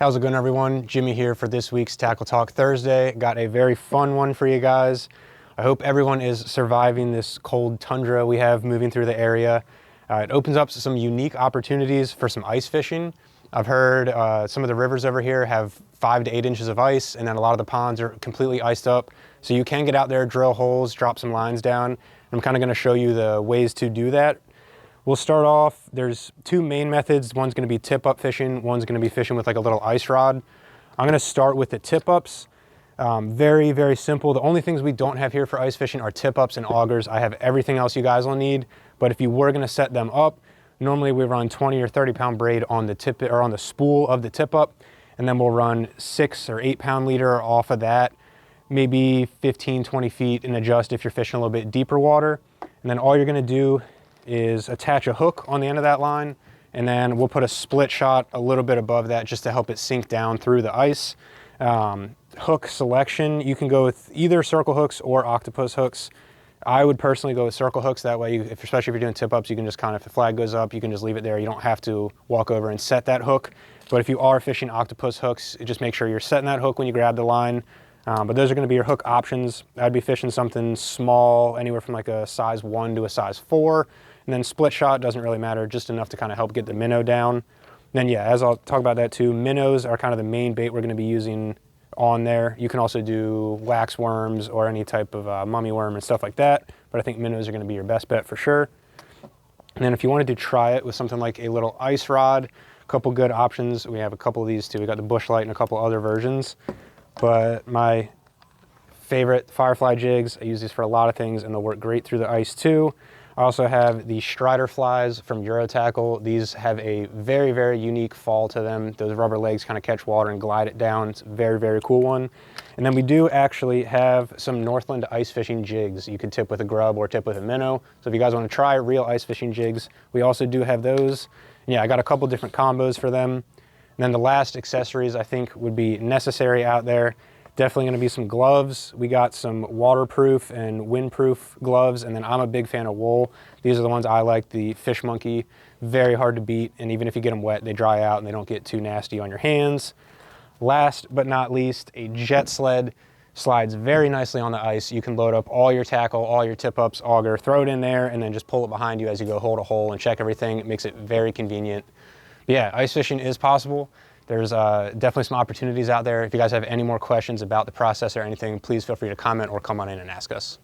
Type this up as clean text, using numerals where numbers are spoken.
How's it going, everyone? Jimmy here for this week's Tackle Talk Thursday. Got a very fun one for you guys. I hope everyone is surviving this cold tundra we have moving through the area. It opens up some unique opportunities for some ice fishing. I've heard some of the rivers over here have 5 to 8 inches of ice, and then a lot of the ponds are completely iced up. So you can get out there, drill holes, drop some lines down. I'm kind of going to show you the ways to do that. We'll start off, there's 2 main methods. One's gonna be tip-up fishing, one's gonna be fishing with like a little ice rod. I'm gonna start with the tip-ups. Very, very simple. The only things we don't have here for ice fishing are tip-ups and augers. I have everything else you guys will need, but if you were gonna set them up, normally we run 20 or 30 pound braid on the tip or on the spool of the tip-up, and then we'll run 6 or 8 pound leader off of that, maybe 15, 20 feet, and adjust if you're fishing a little bit deeper water. And then all you're gonna do is attach a hook on the end of that line, and then we'll put a split shot a little bit above that just to help it sink down through the ice. Hook selection, you can go with either circle hooks or octopus hooks. I would personally go with circle hooks. That way, especially if you're doing tip-ups, you can just kind of, if the flag goes up, you can just leave it there. You don't have to walk over and set that hook. But if you are fishing octopus hooks, just make sure you're setting that hook when you grab the line. But those are going to be your hook options. I'd be fishing something small, anywhere from like a size 1 to a size 4. And then split shot doesn't really matter, just enough to kind of help get the minnow down. And then yeah, as I'll talk about that too, minnows are kind of the main bait we're going to be using on there. You can also do wax worms or any type of mummy worm and stuff like that, but I think minnows are going to be your best bet for sure. And then if you wanted to try it with something like a little ice rod, a couple good options. We have a couple of these too. We got the Bush Light and a couple other versions, but my favorite Firefly jigs, I use these for a lot of things and they'll work great through the ice too. I also have the Strider flies from Eurotackle. These have a very, very unique fall to them. Those rubber legs kind of catch water and glide it down. It's a very, very cool one. And then we do actually have some Northland ice fishing jigs. You could tip with a grub or tip with a minnow. So if you guys want to try real ice fishing jigs, we also do have those. And yeah, I got a couple different combos for them. And then the last accessories I think would be necessary out there. Definitely going to be some gloves. We got some waterproof and windproof gloves, and then I'm a big fan of wool. These are the ones I like, the Fish Monkey. Very hard to beat, and even if you get them wet, they dry out and they don't get too nasty on your hands. Last but not least, a jet sled. Slides very nicely on the ice. You can load up all your tackle, all your tip-ups, auger, throw it in there, and then just pull it behind you as you go hold a hole and check everything. It makes it very convenient. But yeah, ice fishing is possible. There's definitely some opportunities out there. If you guys have any more questions about the process or anything, please feel free to comment or come on in and ask us.